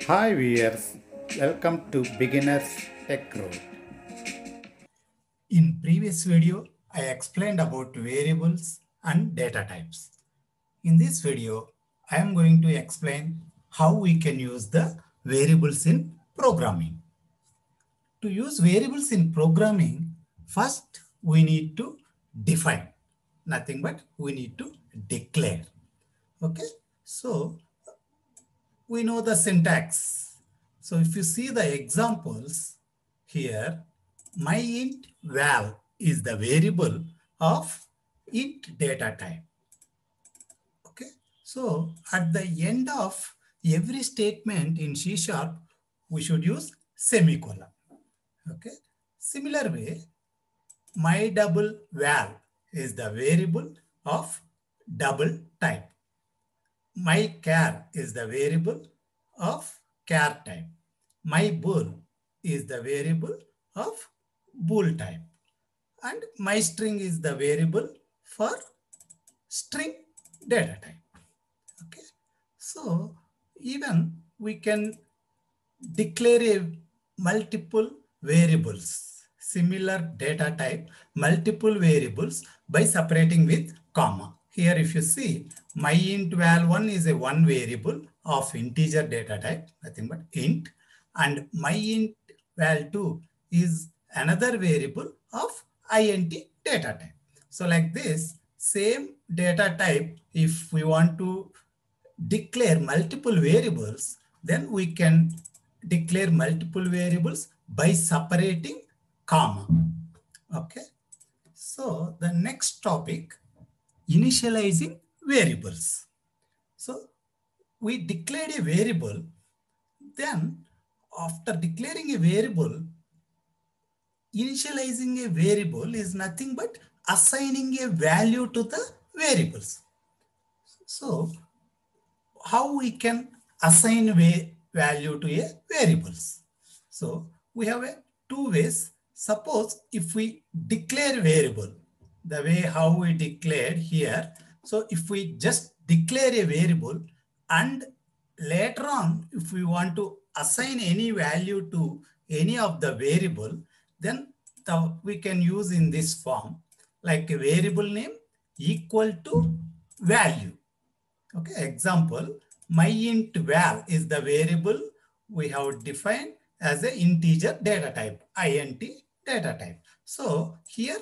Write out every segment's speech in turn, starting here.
Hi viewers, welcome to Beginners Tech Road. In previous video, I explained about variables and data types. In this video, I am going to explain how we can use the variables in programming. To use variables in programming, first we need to define. Nothing but we need to declare. Okay, so we know the syntax. So if you see the examples here, my int val is the variable of int data type. Okay, so at the end of every statement in C#, we should use semicolon. Okay, similar way, my double val is the variable of double type. My char is the variable of char type. My bool is the variable of bool type. And my string is the variable for string data type. Okay. So even we can declare a multiple variables, similar data type, multiple variables by separating with comma. Here if you see, my int val1 is a one variable of integer data type, nothing but int, and my int val2 is another variable of int data type. So like this, same data type, if we want to declare multiple variables, then we can declare multiple variables by separating comma. Okay. So the next topic, initializing variables. So we declared a variable, then after declaring a variable, initializing a variable is nothing but assigning a value to the variables. So how we can assign value to a variables. So we have two ways. Suppose if we declare variable, the way how we declared here. So if we just declare a variable and later on, if we want to assign any value to any of the variable, then we can use in this form, like a variable name equal to value. Okay, example, my int val is the variable we have defined as an integer data type, int data type. So here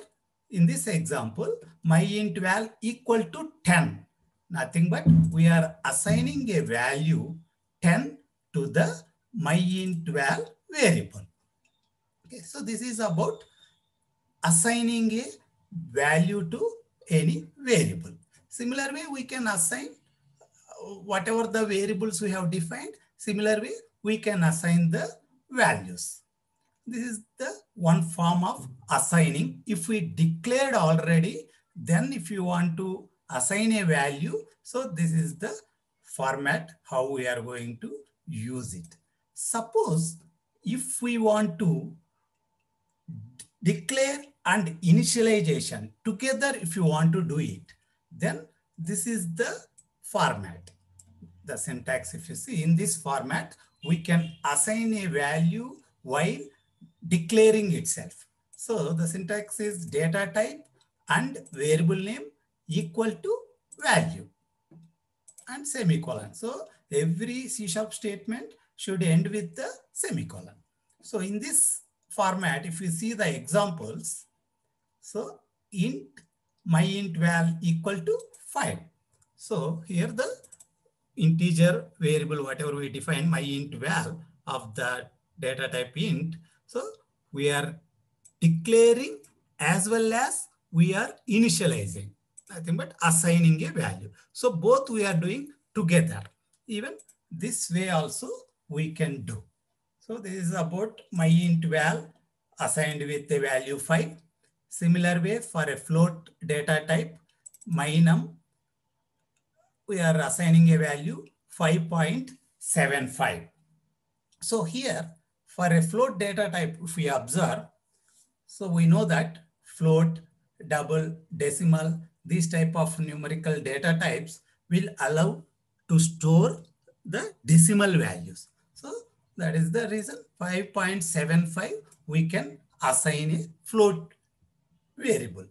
in this example, my int val equal to 10. Nothing but we are assigning a value 10 to the my int val variable. Okay, so this is about assigning a value to any variable. Similar way, we can assign whatever the variables we have defined. Similar way, we can assign the values. This is the one form of assigning. If we declared already, then if you want to assign a value, so this is the format how we are going to use it. Suppose if we want to declare and initialization together, if you want to do it, then this is the format. The syntax, if you see in this format, we can assign a value while declaring itself. So the syntax is data type and variable name equal to value and semicolon. So every C# statement should end with the semicolon. So in this format, if you see the examples, so int my int val equal to 5. So here the integer variable, whatever we define, my int val of the data type int. So we are declaring as well as we are initializing, nothing but assigning a value. So both we are doing together. Even this way also we can do. So this is about my int val assigned with a value 5. Similar way, for a float data type, my num, we are assigning a value 5.75. So here, for a float data type, if we observe, so we know that float, double, decimal, these type of numerical data types will allow to store the decimal values. So That is the reason 5.75 we can assign a float variable.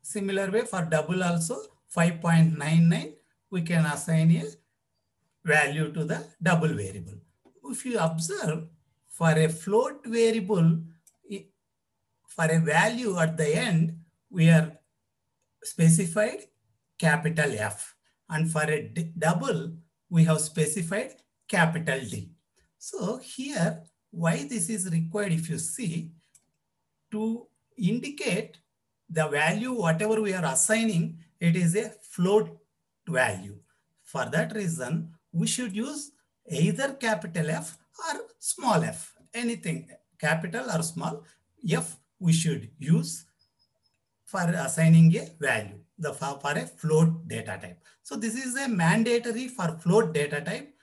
Similar way for double also 5.99 we can assign a value to the double variable. If you observe for a float variable, for a value at the end, we are specified capital F, and for a double, we have specified capital D. So here, why this is required, if you see, to indicate the value, whatever we are assigning, it is a float value. For that reason, we should use either capital F or small f, anything, capital or small f we should use for assigning a value for a float data type. So this is a mandatory for float data type.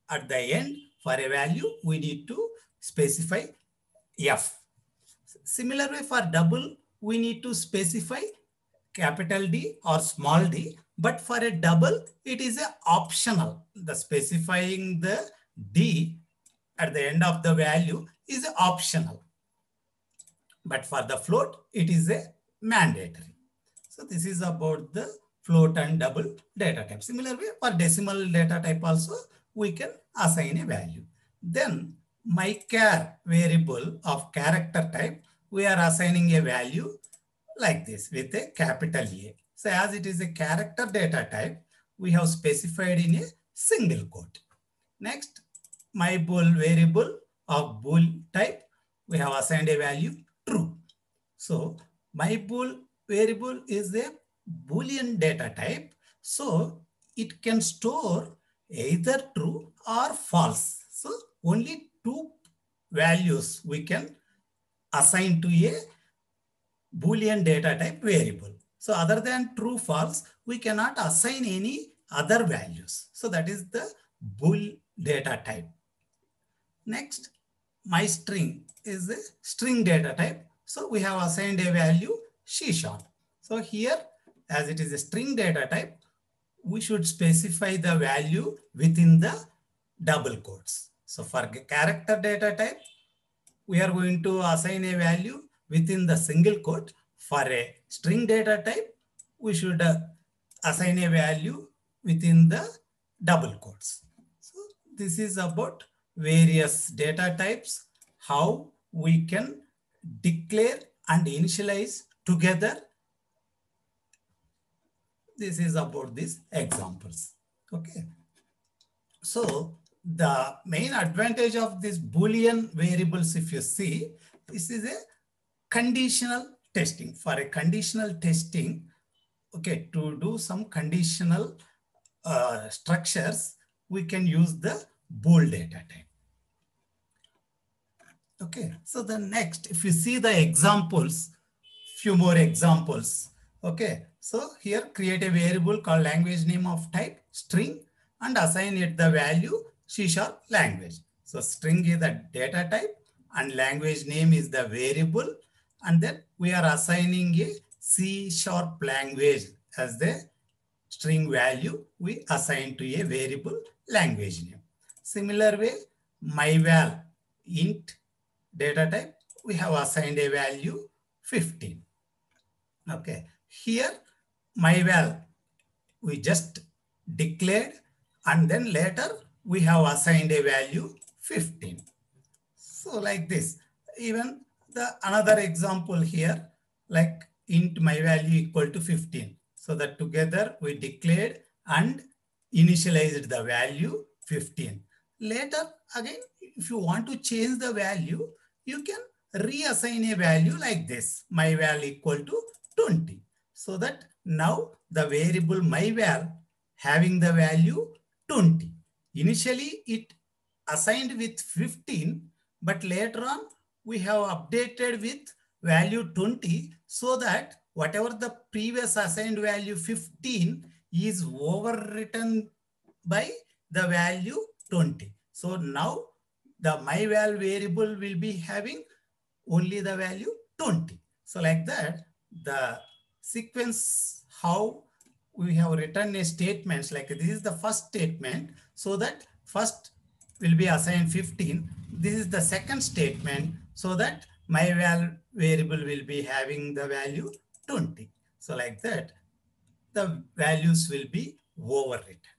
At the end, for a value, we need to specify f. Similar way for double, we need to specify capital D or small d, but for a double, it is a optional. The specifying the D at the end of the value is optional. But for the float, it is a mandatory. So this is about the float and double data type. Similar way for decimal data type also, we can assign a value. Then mychar variable of character type, we are assigning a value like this with a capital A. So as it is a character data type, we have specified in a single quote. Next, mybool variable of bool type, we have assigned a value true. So mybool variable is a Boolean data type. So it can store either true or false. So only two values we can assign to a Boolean data type variable. So other than true, false, we cannot assign any other values. So that is the bool data type. Next, my string is a string data type. So we have assigned a value C#. So here, as it is a string data type, we should specify the value within the double quotes. So for character data type, we are going to assign a value within the single quote. For a string data type, we should assign a value within the double quotes. So this is about various data types, how we can declare and initialize together. This is about these examples. Okay. So the main advantage of these Boolean variables, if you see, this is a conditional testing. For a conditional testing, okay, to do some conditional structures, we can use the bool data type. Okay, so the next, if you see the examples, few more examples. Okay, so here create a variable called language name of type string and assign it the value C# language. So string is the data type and language name is the variable, and then we are assigning a C# language as the string value we assign to a variable language name. Similar way, myval int data type, we have assigned a value 15. Okay, here myval we just declared, and then later we have assigned a value 15. So like this, even the another example here, like int my value equal to 15. So that together we declared and initialized the value 15. Later again, if you want to change the value, you can reassign a value like this, myval equal to 20. So that now the variable myval having the value 20. Initially it assigned with 15, but later on we have updated with value 20 so that whatever the previous assigned value 15 is overwritten by the value 20. So now the myval variable will be having only the value 20. So like that, the sequence how we have written a statements, like this is the first statement, so that first will be assigned 15. This is the second statement, so that my variable will be having the value 20. So like that, the values will be overwritten.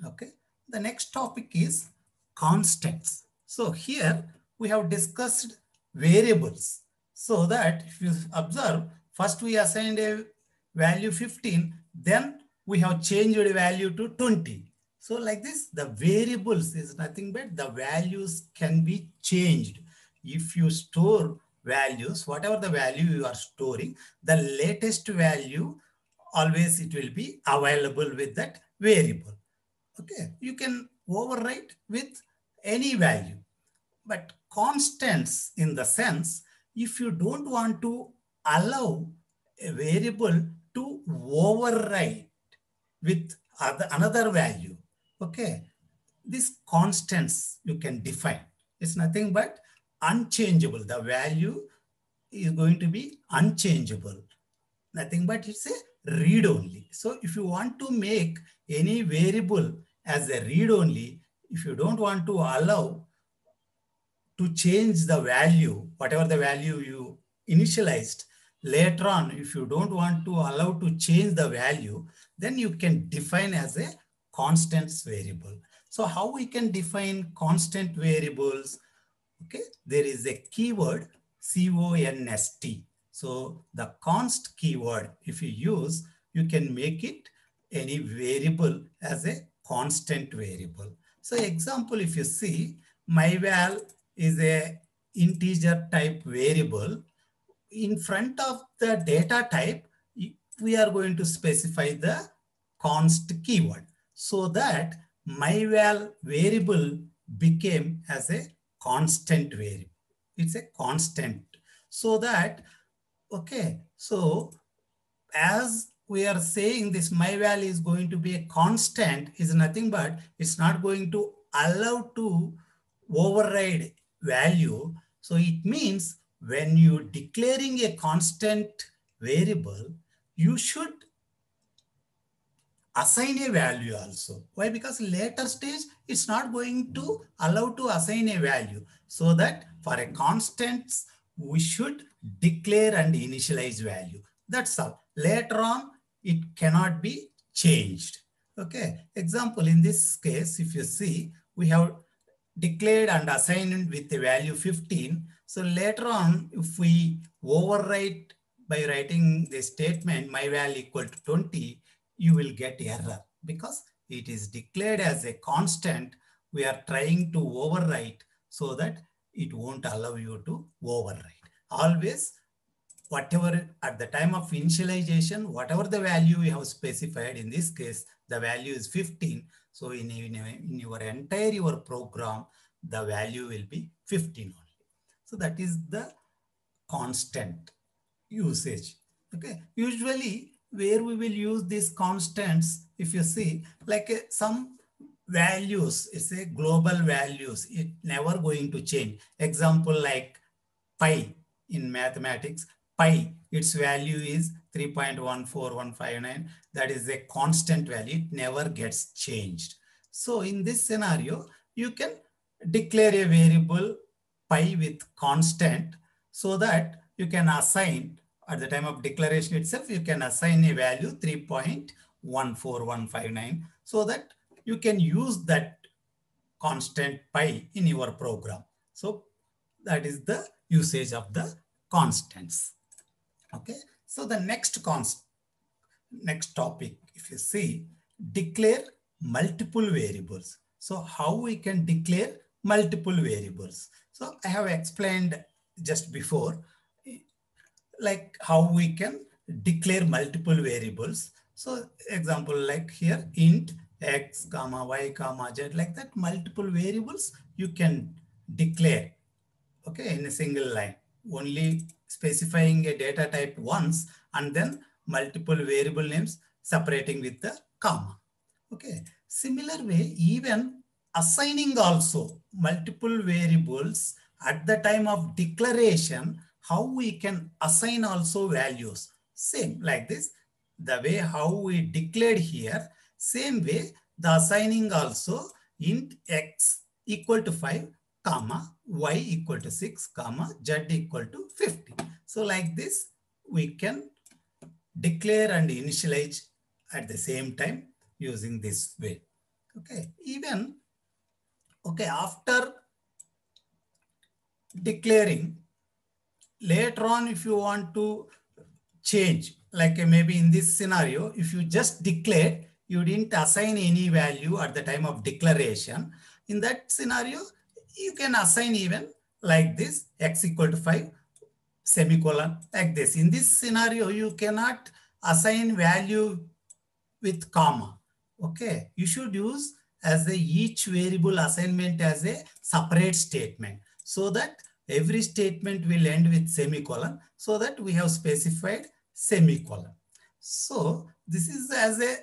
Okay. The next topic is constants. So here we have discussed variables. So that if you observe, first we assigned a value 15, then we have changed the value to 20. So like this, the variables is nothing but the values can be changed. If you store values, whatever the value you are storing, the latest value always it will be available with that variable. Okay, you can overwrite with any value, but constants in the sense, if you don't want to allow a variable to override with another value, okay, these constants you can define. It's nothing but unchangeable. The value is going to be unchangeable. Nothing but it's a read only. So if you want to make any variable as a read only, if you don't want to allow to change the value, whatever the value you initialized, later on, if you don't want to allow to change the value, then you can define as a constants variable. So how we can define constant variables? Okay, there is a keyword const. So the const keyword, if you use, you can make it any variable as a constant variable. So example, if you see, myval is a integer type variable. In front of the data type, we are going to specify the const keyword, so that myval variable became as a constant variable. It's a constant. So that, okay, so as we are saying this myval is going to be a constant is nothing but it's not going to allow to override value. So it means when you declaring a constant variable, you should assign a value also. Why? Because later stage, it's not going to allow to assign a value. So that for a constant, we should declare and initialize value. That's all. Later on, it cannot be changed. Okay. Example, in this case, if you see, we have declared and assigned with the value 15. So later on, if we overwrite by writing the statement, myval equal to 20, you will get error because it is declared as a constant. We are trying to overwrite so that it won't allow you to overwrite. Always, whatever at the time of initialization, whatever the value you have specified, in this case, the value is 15. So in your entire your program, the value will be 15 only. So that is the constant usage. Okay. Usually where we will use these constants, if you see, like some values, it's a global values, it never going to change. Example like pi in mathematics, pi, its value is 3.14159. That is a constant value. It never gets changed. So in this scenario, you can declare a variable pi with constant so that you can assign at the time of declaration itself, you can assign a value 3.14159 so that you can use that constant pi in your program. So that is the usage of the constants. Okay. So the next topic, if you see, declare multiple variables. So how we can declare multiple variables? So I have explained just before, like how we can declare multiple variables. So example like here, int x, comma, y, comma, z, like that, multiple variables you can declare, okay, in a single line, only specifying a data type once and then multiple variable names separating with the comma. Okay. Similar way, even assigning also multiple variables at the time of declaration, how we can assign also values. Same like this, the way how we declared here, same way the assigning also int x equal to 5, comma, y equal to 6, comma, z equal to 50. So like this, we can declare and initialize at the same time using this way. Okay, even, okay, after declaring, later on, if you want to change, like maybe in this scenario, if you just declared, you didn't assign any value at the time of declaration. In that scenario, you can assign even like this, x equal to 5, semicolon, like this. In this scenario, you cannot assign value with comma. Okay, you should use as a each variable assignment as a separate statement, so that every statement will end with semicolon, so that we have specified semicolon. So this is as a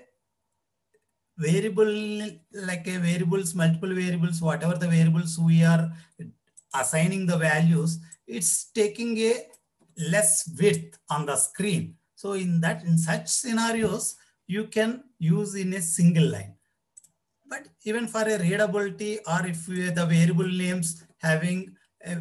variable, like a variables, multiple variables, whatever the variables we are assigning the values, it's taking a less width on the screen. So in such scenarios, you can use in a single line. But even for a readability, or if the variable names having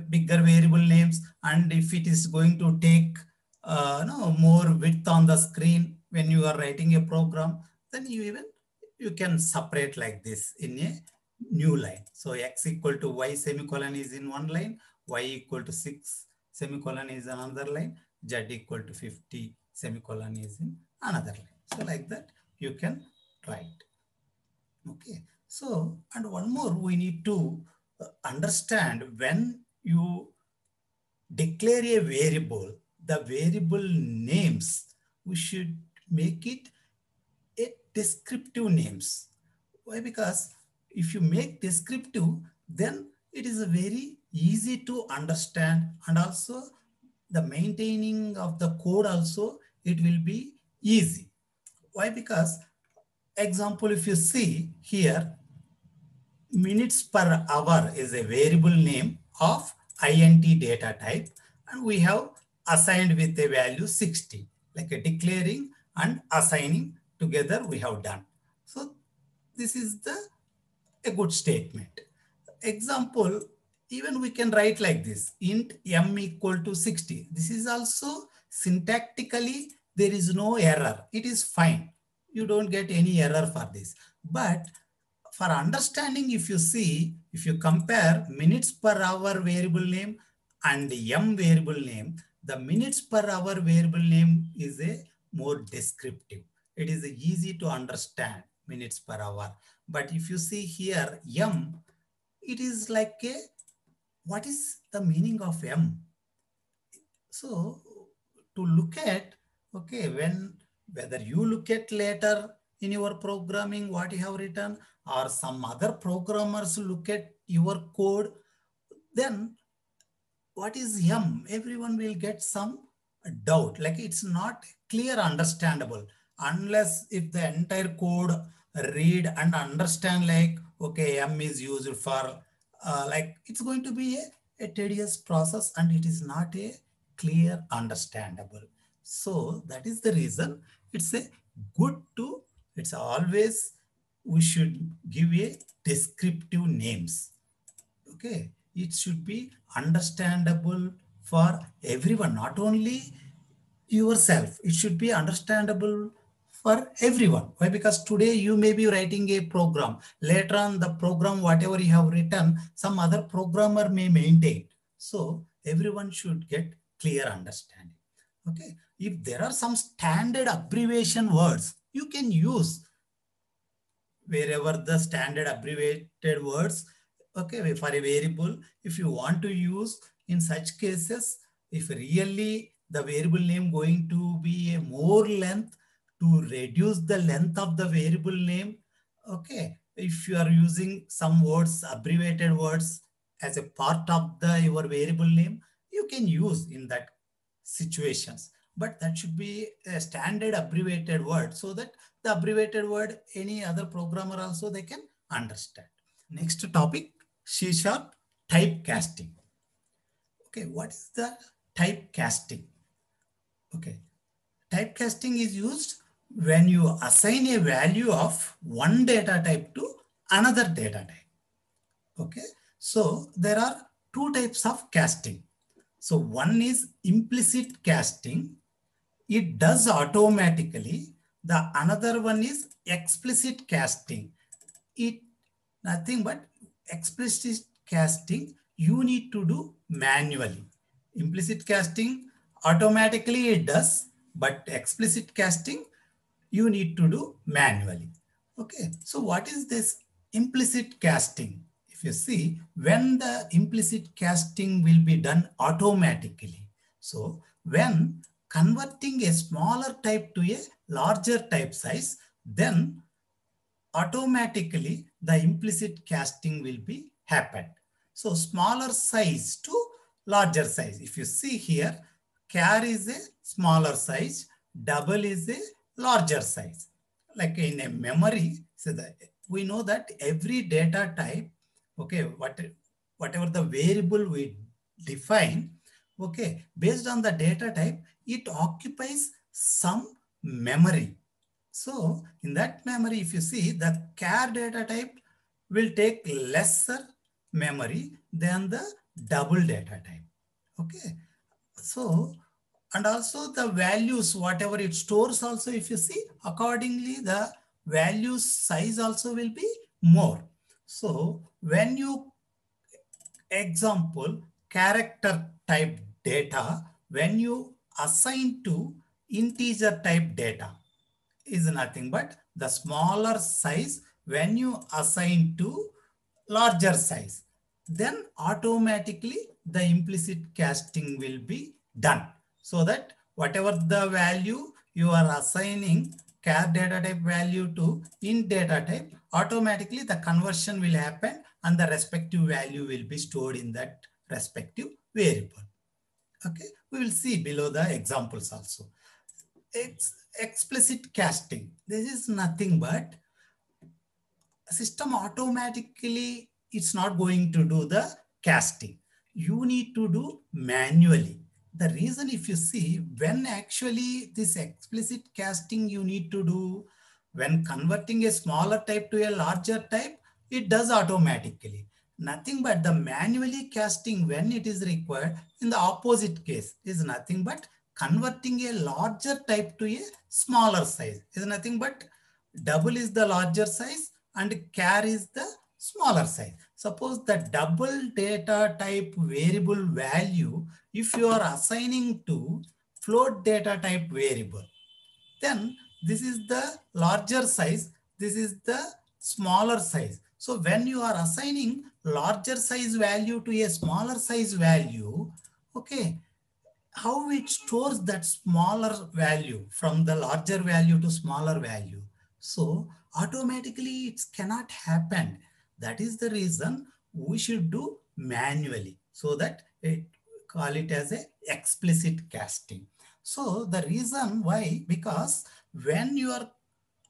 bigger variable names, and if it is going to take more width on the screen when you are writing a program, then you can separate like this in a new line. So x equal to y semicolon is in one line, y equal to 6 semicolon is another line, z equal to 50 semicolon is in another line. So like that you can write. Okay, so, and one more, we need to understand when you declare a variable, the variable names, we should make it a descriptive names. Why? Because if you make descriptive, then it is a very easy to understand, and also the maintaining of the code also, it will be easy. Why? Because example, if you see here, minutes per hour is a variable name of int data type, and we have assigned with a value 60, like a declaring and assigning together we have done. So this is a good statement. Example, even we can write like this, int m equal to 60. This is also syntactically, there is no error. It is fine. You don't get any error for this. But for understanding, if you see, if you compare minutes per hour variable name and m variable name, the minutes per hour variable name is a more descriptive. It is easy to understand, minutes per hour. But if you see here, m, it is like a, what is the meaning of m? So to look at, okay, whether you look at later in your programming what you have written, or some other programmers look at your code, then what is m? Everyone will get some doubt, like it's not clear understandable, unless if the entire code read and understand, like, okay, m is used for, like, it's going to be a tedious process, and it is not a clear understandable. So that is the reason it's a good to, it's always, we should give a descriptive names. Okay, it should be understandable for everyone, not only yourself. It should be understandable for everyone. Why? Because today you may be writing a program. Later on, the program, whatever you have written, some other programmer may maintain. So everyone should get clear understanding. Okay, if there are some standard abbreviation words, you can use wherever the standard abbreviated words, okay, for a variable, if you want to use, in such cases, if really the variable name going to be a more length, to reduce the length of the variable name, okay, if you are using some words, abbreviated words as a part of your variable name, you can use in that situations. But that should be a standard abbreviated word, so that the abbreviated word, any other programmer also, they can understand. Next topic, C# typecasting. Okay, what is the typecasting? Okay, typecasting is used when you assign a value of one data type to another data type. Okay, so there are two types of casting. So one is implicit casting. It does automatically. The another one is explicit casting. It nothing but explicit casting you need to do manually. Implicit casting automatically it does, but explicit casting you need to do manually. Okay, so what is this implicit casting? If you see, when the implicit casting will be done automatically. So when converting a smaller type to a larger type size, then automatically the implicit casting will be happened. So smaller size to larger size. If you see here, char is a smaller size, double is a larger size. Like in a memory, so we know that every data type, okay, whatever the variable we define, okay, based on the data type, it occupies some memory. So in that memory, if you see, the char data type will take lesser memory than the double data type. Okay. So, and also the values, whatever it stores also, if you see, accordingly, the value size also will be more. So when you, example, character type data, when you assign to integer type data, is nothing but the smaller size when you assign to larger size, then automatically the implicit casting will be done. So that whatever the value you are assigning char data type value to int data type, automatically the conversion will happen and the respective value will be stored in that respective variable. Okay, we will see below the examples also. Explicit casting. This is nothing but system automatically, it's not going to do the casting. You need to do manually. The reason, if you see, when actually this explicit casting you need to do, when converting a smaller type to a larger type, it does automatically. Nothing but the manually casting when it is required in the opposite case is nothing but converting a larger type to a smaller size is nothing but double is the larger size and char is the smaller size. Suppose the double data type variable value, if you are assigning to float data type variable, then this is the larger size, this is the smaller size. So when you are assigning larger size value to a smaller size value, okay, how it stores that smaller value from the larger value to smaller value. So automatically it cannot happen. That is the reason we should do manually, so that it call it as a explicit casting. So the reason why, because when you are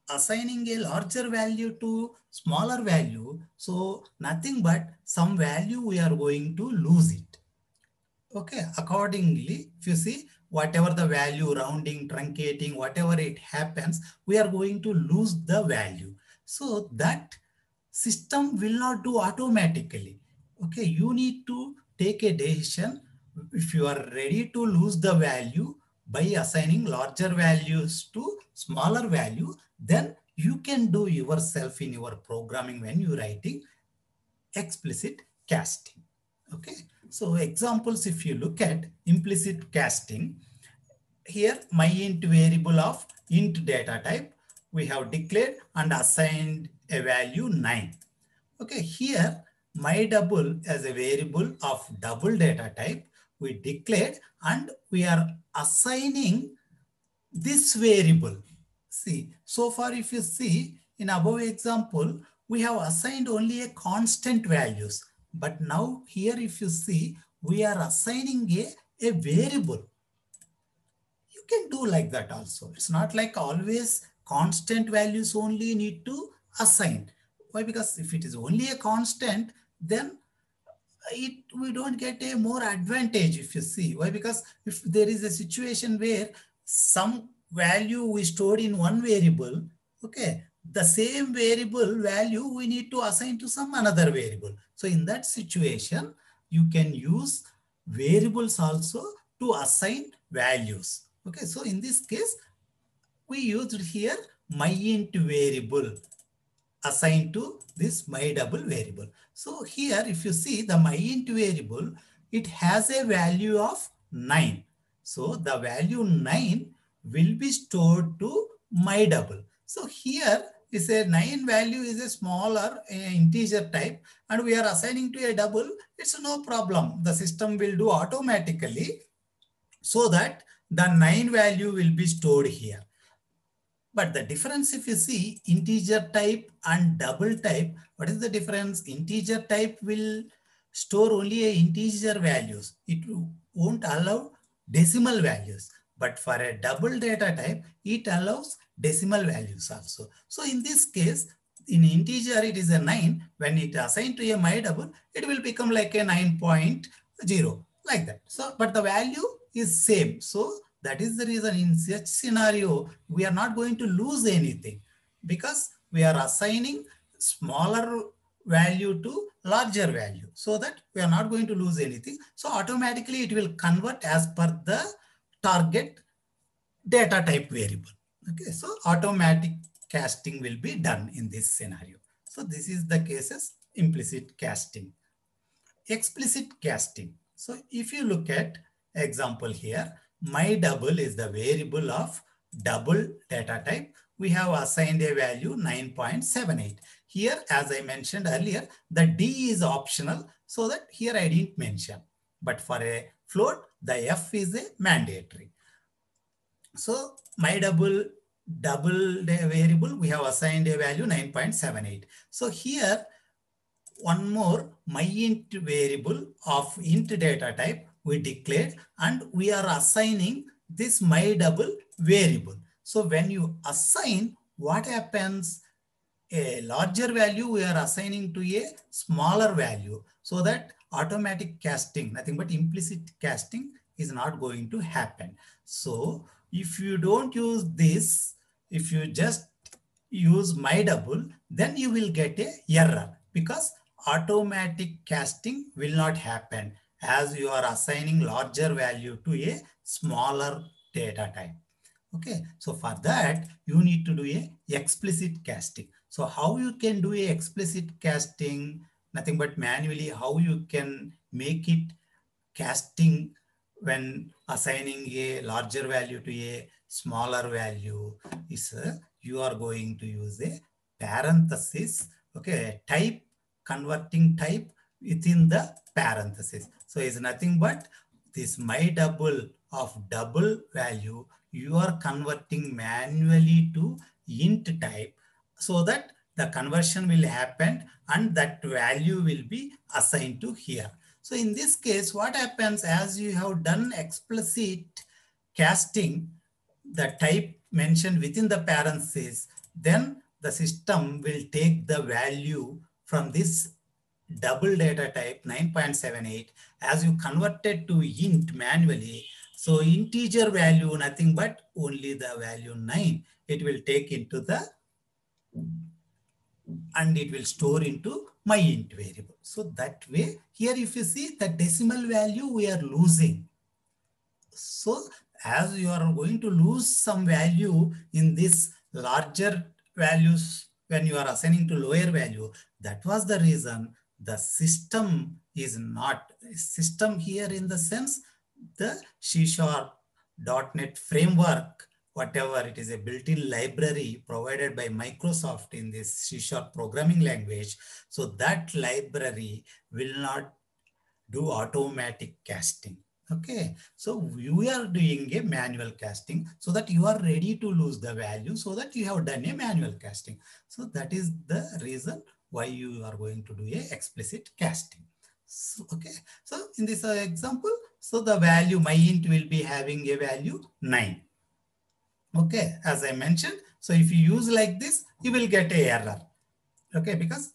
assigning a larger value to smaller value, so nothing but some value we are going to lose it. Okay, accordingly, if you see, whatever the value, rounding, truncating, whatever it happens, we are going to lose the value. So that system will not do automatically. Okay, you need to take a decision. If you are ready to lose the value by assigning larger values to smaller value, then you can do yourself in your programming when you're writing explicit casting. Okay, so examples, if you look at implicit casting, here my int variable of int data type, we have declared and assigned a value 9. Okay, here my double as a variable of double data type, we declared and we are assigning this variable. See, so far if you see in above example, we have assigned only a constant values. But now here if you see, we are assigning a variable. You can do like that also. It's not like always constant values only need to assign. Why? Because if it is only a constant, then we don't get a more advantage, if you see. Why? Because if there is a situation where some value we stored in one variable, okay, the same variable value we need to assign to some another variable. So in that situation, you can use variables also to assign values. Okay, so in this case, we used here myInt variable assigned to this myDouble variable. So here, if you see the myInt variable, it has a value of 9. So the value 9 will be stored to myDouble. So here is a 9 value is a smaller integer type and we are assigning to a double. It's no problem. The system will do automatically so that the 9 value will be stored here. But the difference, if you see integer type and double type, what is the difference? Integer type will store only a integer values. It won't allow decimal values. But for a double data type, it allows decimal values also. So in this case, in integer, it is a 9. When it assigned to a myDouble, it will become like a 9.0 like that. So, but the value is same. So that is the reason in such scenario, we are not going to lose anything because we are assigning smaller value to larger value so that we are not going to lose anything. So automatically it will convert as per the target data type variable. Okay, so automatic casting will be done in this scenario. So this is the cases implicit casting. Explicit casting. So if you look at example here, myDouble is the variable of double data type. We have assigned a value 9.78. Here, as I mentioned earlier, the D is optional, so that here I didn't mention. But for a float, the F is a mandatory. So myDouble double variable, we have assigned a value 9.78. So here, one more myInt variable of int data type we declared and we are assigning this myDouble variable. So when you assign, what happens? A larger value we are assigning to a smaller value so that automatic casting, nothing but implicit casting is not going to happen. So if you don't use this, if you just use myDouble, then you will get a error because automatic casting will not happen as you are assigning larger value to a smaller data type. Okay, so for that, you need to do a explicit casting. So how you can do a explicit casting? Nothing but manually, how you can make it casting when assigning a larger value to a smaller value is you are going to use a parenthesis, okay, type, converting type within the parenthesis. So it's nothing but this myDouble of double value, you are converting manually to int type so that the conversion will happen and that value will be assigned to here. So in this case, what happens as you have done explicit casting, the type mentioned within the parentheses, then the system will take the value from this double data type 9.78 as you converted to int manually. So integer value, nothing but only the value 9, it will take into the and it will store into myInt variable. So that way, here if you see the decimal value we are losing. So as you are going to lose some value in this larger values when you are assigning to lower value, that was the reason the system is not, system here in the sense, the C#.NET framework, whatever it is, a built-in library provided by Microsoft in this C# programming language. So that library will not do automatic casting. Okay, so we are doing a manual casting so that you are ready to lose the value so that you have done a manual casting. So that is the reason why you are going to do a explicit casting. So, okay, so in this example, so the value myInt will be having a value 9. Okay, as I mentioned, so if you use like this, you will get a error. Okay, because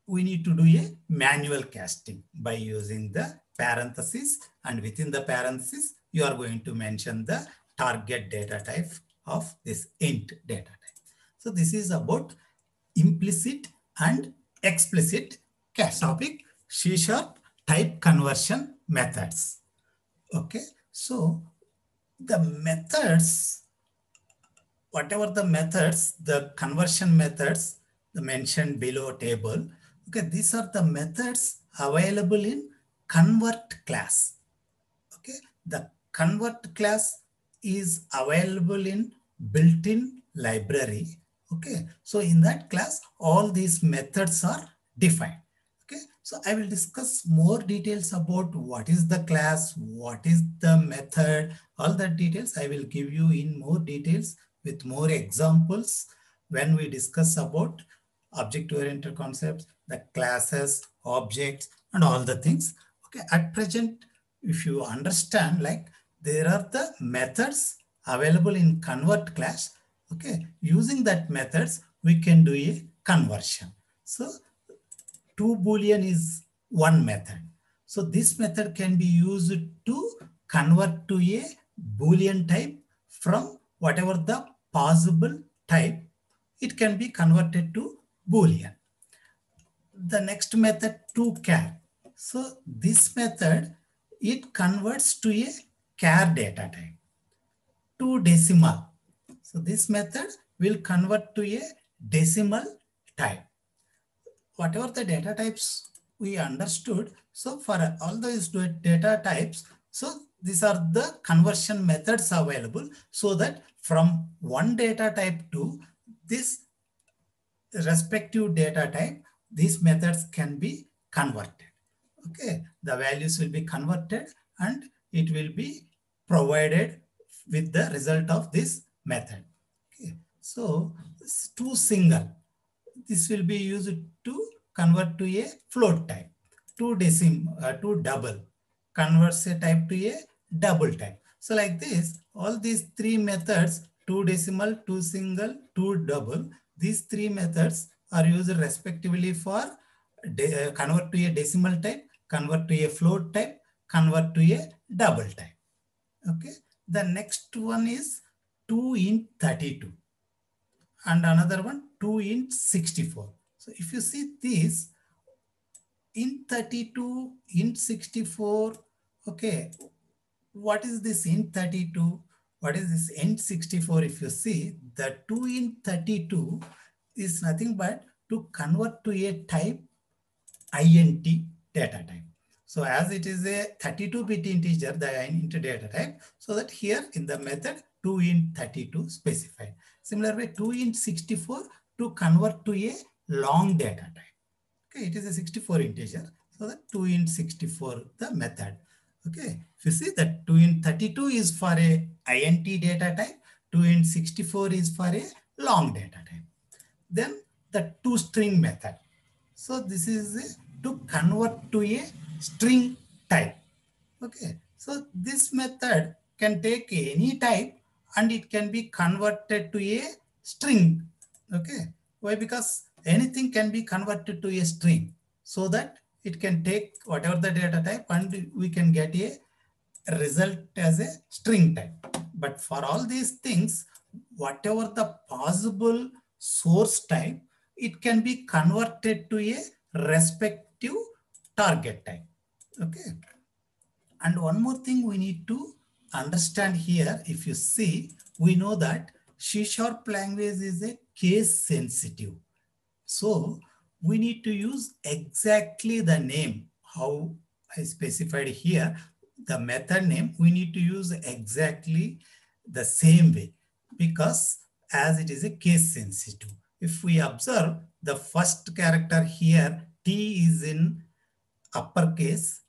we need to do a manual casting by using the parentheses, and within the parentheses, you are going to mention the target data type of this int data type. So this is about implicit and explicit cache. Topic C# type conversion methods. Okay, so the methods, whatever the methods, the conversion methods, the mentioned below table, okay, these are the methods available in convert class. Okay, the convert class is available in built-in library. Okay, so in that class, all these methods are defined. Okay, so I will discuss more details about what is the class, what is the method, all that details I will give you in more details with more examples when we discuss about object-oriented concepts, the classes, objects, and all the things. Okay, at present, if you understand, like there are the methods available in convert class. Okay, using that methods, we can do a conversion. So two Boolean is one method. So this method can be used to convert to a Boolean type from whatever the possible type. It can be converted to Boolean. The next method, toChar. So this method, it converts to a char data type, to decimal. So this method will convert to a decimal type. Whatever the data types we understood, so for all those data types, so these are the conversion methods available, so that from one data type to this respective data type, these methods can be converted. Okay, the values will be converted and it will be provided with the result of this method. Okay, so toSingle, this will be used to convert to a float type. To double, converts a type to a double type. So like this, all these three methods, toDecimal, toSingle, toDouble, these three methods are used respectively for convert to a decimal type, convert to a float type, convert to a double type. Okay, the next one is 2int32 and another one 2int64. So if you see this, int32, int64, okay, what is this int32? What is this int64? If you see, the 2int32 is nothing but to convert to a type int data type. So as it is a 32-bit integer, the int data type, so that here in the method 2int32 specified. Similar way, 2int64 to convert to a long data type. Okay, it is a 64 integer, so that 2int64 the method. Okay, if you see that 2int32 is for a int data type, 2int64 is for a long data type. Then the toString method. So this is to convert to a string type. Okay, so this method can take any type and it can be converted to a string. Okay, why? Because anything can be converted to a string, so that it can take whatever the data type and we can get a result as a string type. But for all these things, whatever the possible source type, it can be converted to a respective target type. Okay. And one more thing we need to understand here, if you see, we know that C# language is a case sensitive. So we need to use exactly the name, how I specified here, the method name, we need to use exactly the same way, because as it is a case sensitive. If we observe the first character here, T is in uppercase,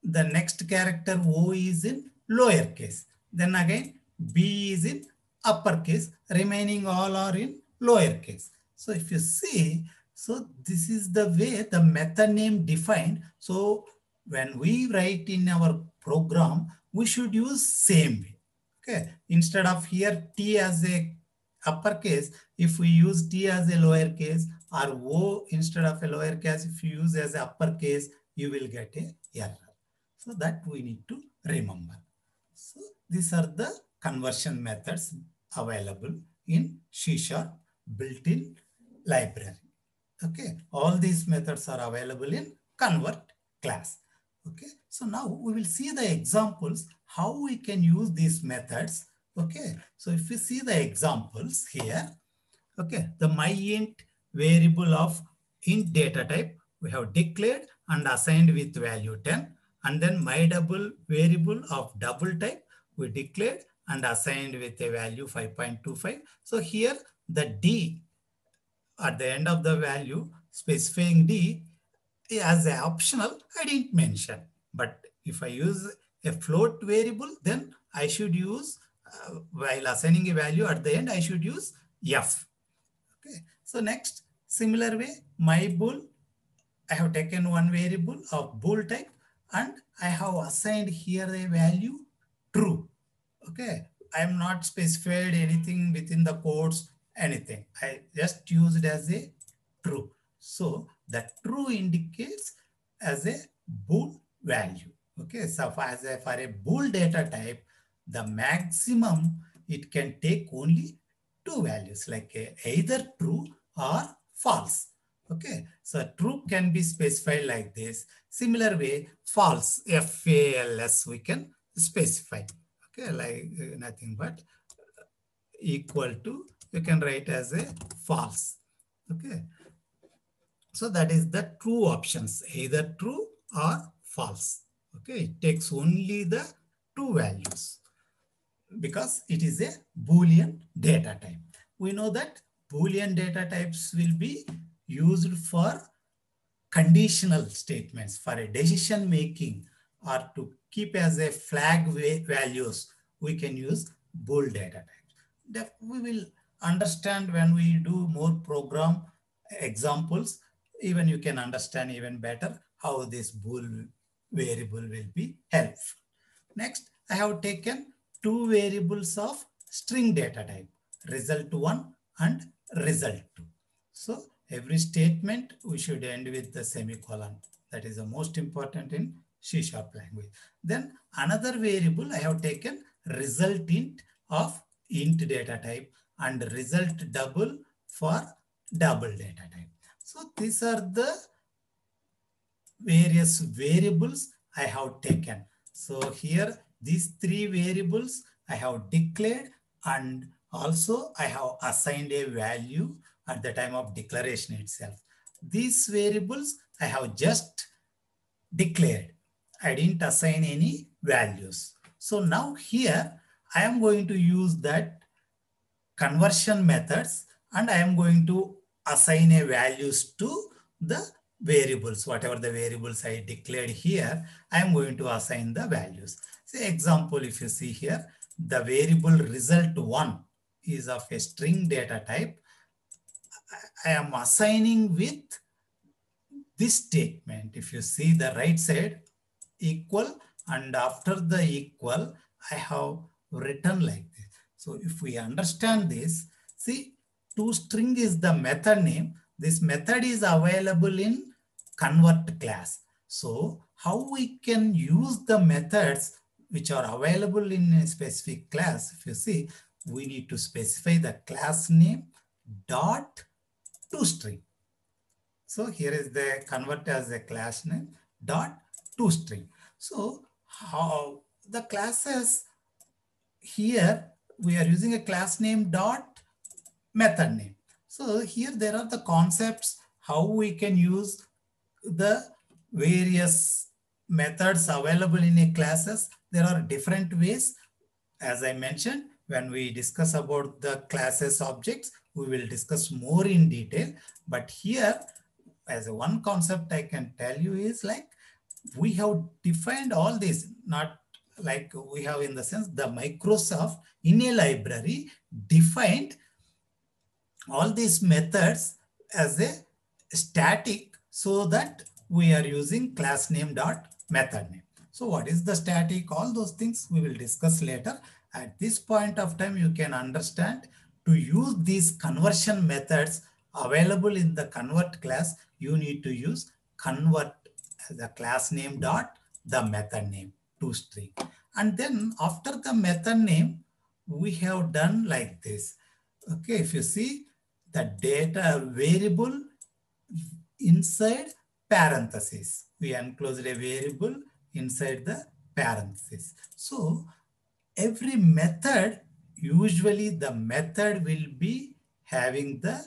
the next character O is in lowercase, then again B is in uppercase, remaining all are in lowercase. So if you see, so this is the way the method name defined. So when we write in our program, we should use same way. Okay, instead of here T as a uppercase, if we use T as a lowercase, or O instead of a lowercase, if you use as a uppercase, you will get a error. So that we need to remember. So these are the conversion methods available in C# built-in library. Okay, all these methods are available in convert class. Okay, so now we will see the examples how we can use these methods. Okay, so if we see the examples here, okay, the myInt variable of int data type we have declared and assigned with value 10, and then mydouble variable of double type we declared and assigned with a value 5.25. So here the D at the end of the value specifying D as an optional, I didn't mention. But if I use a float variable, then I should use, while assigning a value at the end, I should use F. Okay. So next, similar way, my bool, I have taken one variable of bool type and I have assigned here a value true. Okay. I am not specified anything within the quotes, anything. I just used as a true. So the true indicates as a bool value. Okay. So for a bool data type, the maximum it can take only two values like either true or false. Okay, so true can be specified like this. Similar way, false, FALS, we can specify. Okay, like nothing but equal to, you can write as a false. Okay, so that is the true options, either true or false. Okay, it takes only the two values because it is a Boolean data type. We know that Boolean data types will be used for conditional statements, for a decision making, or to keep as a flag values. We can use bool data types. We will understand when we do more program examples. Even you can understand even better how this bool variable will be helpful. Next, I have taken two variables of string data type, result1 and result2. So every statement we should end with the semicolon. That is the most important in C# language. Then another variable I have taken result int of int data type and result double for double data type. So these are the various variables I have taken. So here these three variables I have declared and also I have assigned a value at the time of declaration itself. These variables I have just declared. I didn't assign any values. So now here I am going to use that conversion methods and I am going to assign a values to the variables, whatever the variables I declared here, I am going to assign the values. Say example, if you see here, the variable result1 is of a string data type. I am assigning with this statement. If you see the right side, equal, and after the equal, I have written like this. So if we understand this, see, toString is the method name. This method is available in convert class. So how we can use the methods which are available in a specific class, if you see, we need to specify the class name dot toString. So here is the convert as a class name dot toString. So how the classes here, we are using a class name dot method name. So here there are the concepts how we can use the various methods available in a classes. There are different ways. As I mentioned, when we discuss about the classes objects, we will discuss more in detail. But here, as a one concept I can tell you is like, we have defined all this, not like we have in the sense the Microsoft in a library defined all these methods as a static so that we are using class name dot method name. So what is the static? All those things we will discuss later. At this point of time, you can understand to use these conversion methods available in the convert class, you need to use convert as a class name dot the method name toString. And then after the method name, we have done like this. Okay, if you see the data variable, inside parenthesis. We enclosed a variable inside the parenthesis. So every method, usually the method will be having the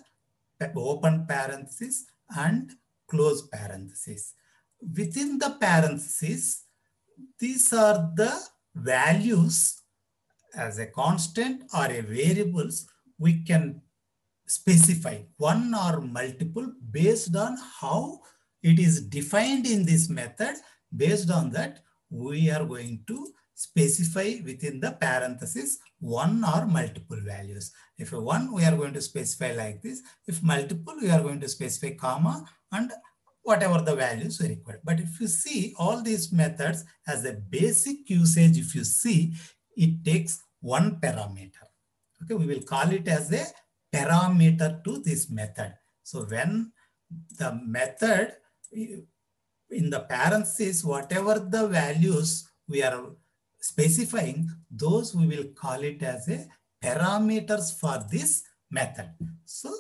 open parenthesis and close parenthesis. Within the parenthesis, these are the values as a constant or a variables we can specify one or multiple based on how it is defined in this method. Based on that, we are going to specify within the parenthesis one or multiple values. If one, we are going to specify like this. If multiple, we are going to specify comma and whatever the values we require. But if you see all these methods as a basic usage, if you see, it takes one parameter. Okay, we will call it as a parameter to this method. So when the method in the parentheses, whatever the values we are specifying, those we will call it as a parameters for this method. So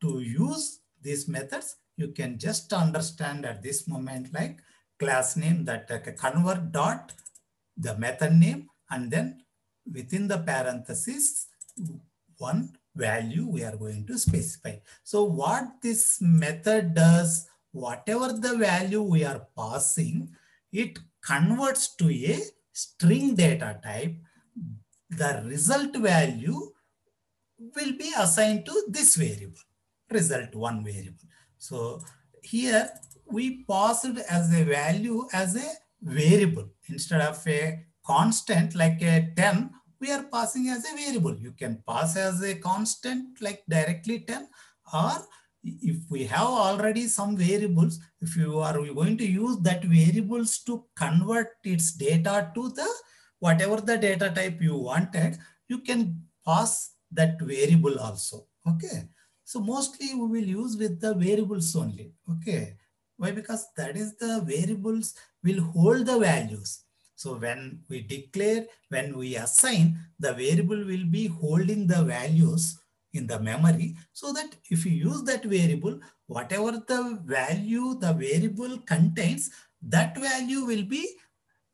to use these methods, you can just understand at this moment like class name, that convert dot the method name, and then within the parentheses one value we are going to specify. So what this method does, whatever the value we are passing, it converts to a string data type. The result value will be assigned to this variable, result1 variable. So here we passed as a value as a variable instead of a constant like a 10. We are passing as a variable. You can pass as a constant like directly 10, or if we have already some variables, if you are going to use that variables to convert its data to the whatever the data type you wanted, you can pass that variable also. Okay. So mostly we will use with the variables only. Okay. Why? Because that is the variables will hold the values. So when we declare, when we assign, the variable will be holding the values in the memory, so that if you use that variable, whatever the value the variable contains, that value will be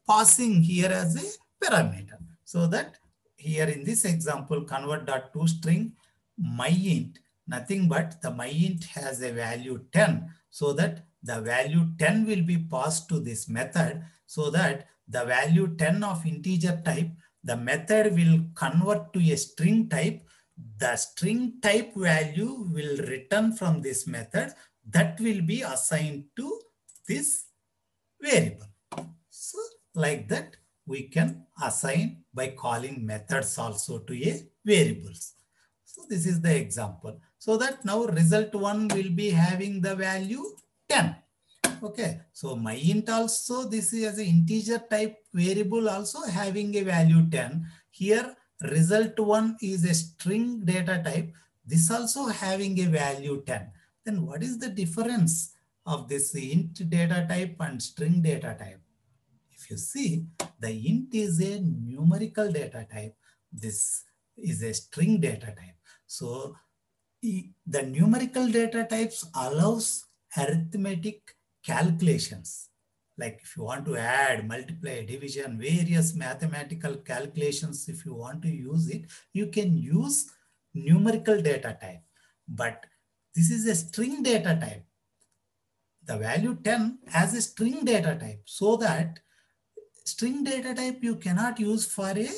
passing here as a parameter. So that here in this example, convert.toString myInt, nothing but the myInt has a value 10, so that the value 10 will be passed to this method, so that the value 10 of integer type, the method will convert to a string type. The string type value will return from this method, that will be assigned to this variable. So like that, we can assign by calling methods also to a variables. So this is the example. So that now result1 will be having the value 10. Okay, so myInt also, this is as an integer type variable also having a value 10. Here result1 is a string data type. This also having a value 10. Then what is the difference of this int data type and string data type? If you see, the int is a numerical data type. This is a string data type. So the numerical data types allows arithmetic calculations. Like if you want to add, multiply, division, various mathematical calculations, if you want to use it, you can use numerical data type. But this is a string data type. The value 10 has a string data type, so that string data type you cannot use for a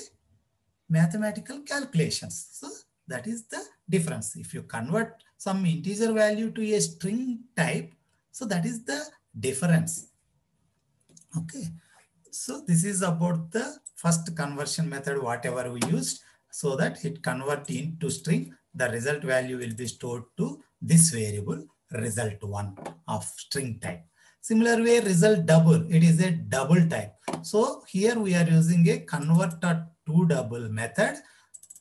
mathematical calculations. So that is the difference. If you convert some integer value to a string type, so that is the difference. Okay. So this is about the first conversion method, whatever we used, so that it convert into string. The result value will be stored to this variable result1 of string type. Similar way, result double, it is a double type. So here we are using a convert.toDouble method,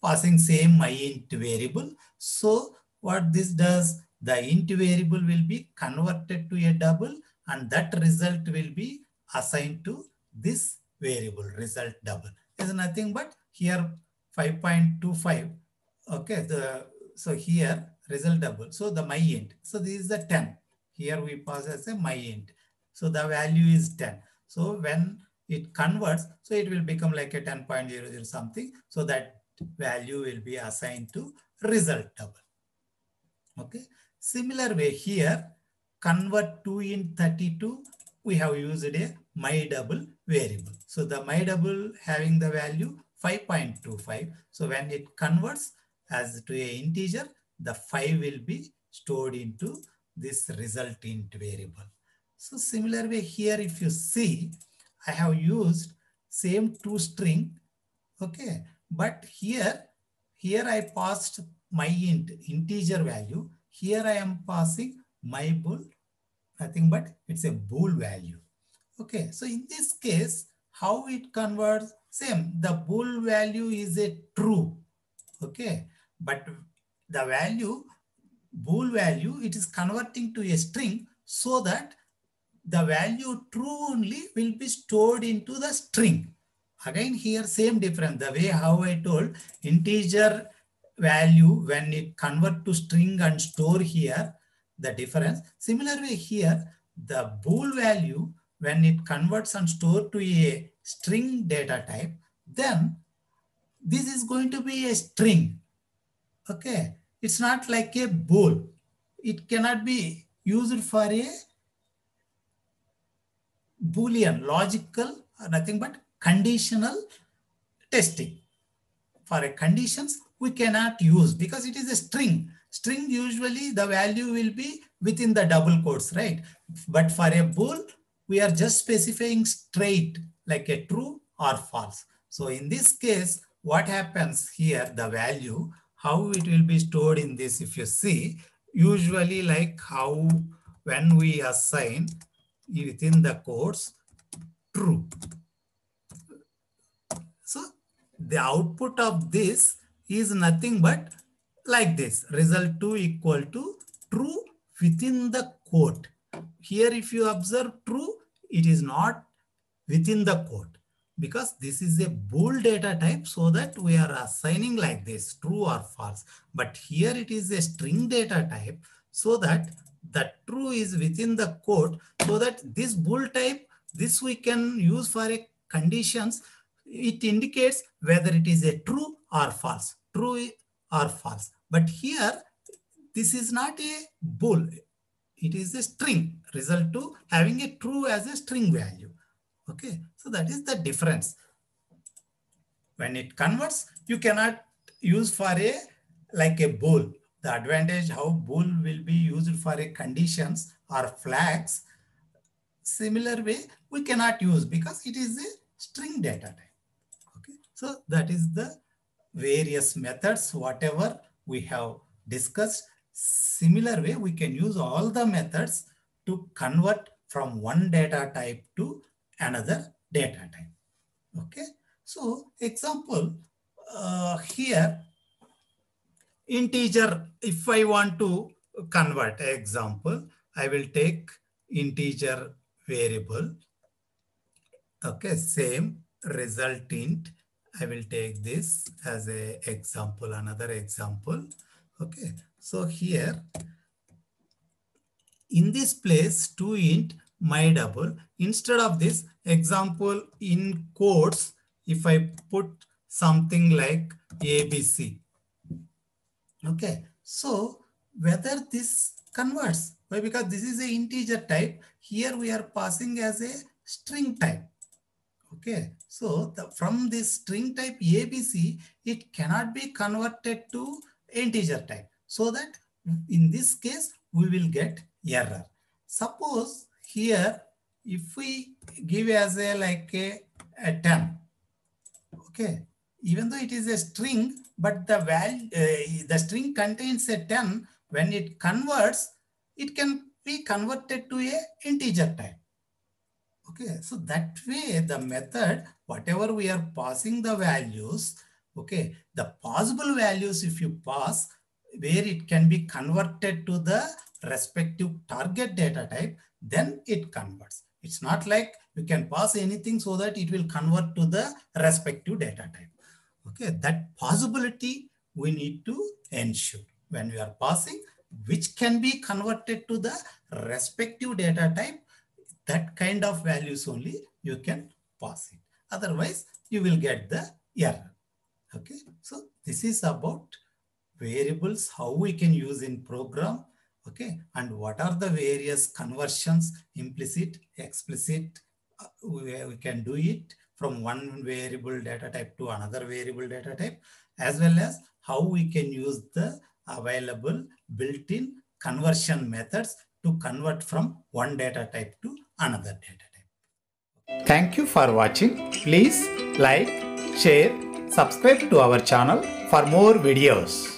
passing same myInt variable. So what this does, the int variable will be converted to a double, and that result will be assigned to this variable result double. Is nothing but here 5.25. Okay, so here result double. So the myInt. So this is the 10. Here we pass as a myInt. So the value is 10. So when it converts, so it will become like a 10.00 something. So that value will be assigned to result double. Okay. Similar way here, convert 2 in 32, we have used a my double variable. So the my double having the value 5.25. So when it converts as to a integer, the 5 will be stored into this result int variable. So similar way here, if you see, I have used same toString, okay, but here I passed my integer value. Here I am passing my bool, nothing but it's a bool value. Okay, so in this case, how it converts? Same, the bool value is a true. Okay, but the value, bool value, it is converting to a string so that the value true only will be stored into the string. Again, here same difference. The way how I told integer value when it convert to string and store here, the difference. Similar way here, the bool value when it converts and store to a string data type, then this is going to be a string. Okay, it's not like a bool. It cannot be used for a Boolean, logical, nothing but conditional testing. For a conditions, we cannot use because it is a string. String usually the value will be within the double quotes, right? But for a bool, we are just specifying straight like a true or false. So in this case, what happens here, the value, how it will be stored in this, if you see, usually like how when we assign within the quotes true. So the output of this is nothing but like this, result 2 equal to true within the quote. Here if you observe true, it is not within the quote because this is a bool data type, so that we are assigning like this, true or false. But here it is a string data type, so that the true is within the quote, so that this bool type, this we can use for a conditions. It indicates whether it is a true or false, true or false. But here, this is not a bool. It is a string, result 2 having a true as a string value. Okay, so that is the difference. When it converts, you cannot use for a like a bool. The advantage how bool will be used for a conditions or flags. Similar way, we cannot use because it is a string data type. Okay, so that is the various methods, whatever we have discussed. Similar way, we can use all the methods to convert from one data type to another data type. Okay, so example here, integer, if I want to convert, example, I will take integer variable. Okay, same result int. I will take this as a example, another example. Okay, so here in this place 2 int my double, instead of this example in quotes, if I put something like ABC. Okay, so whether this converts, why? Because this is an integer type. Here we are passing as a string type. Okay, so from this string type ABC, it cannot be converted to integer type. So that in this case, we will get error. Suppose here, if we give as a like a 10, okay, even though it is a string, but the value, the string contains a 10, when it converts, it can be converted to a integer type. Okay, so that way the method, whatever we are passing the values, okay, the possible values if you pass, where it can be converted to the respective target data type, then it converts. It's not like you can pass anything so that it will convert to the respective data type. Okay, that possibility we need to ensure when we are passing which can be converted to the respective data type. That kind of values only you can pass it. Otherwise, you will get the error. Okay, so this is about variables, how we can use in program. Okay, and what are the various conversions, implicit, explicit, we can do it from one variable data type to another variable data type, as well as how we can use the available built-in conversion methods to convert from one data type to another data type. Thank you for watching. Please like, share, subscribe to our channel for more videos.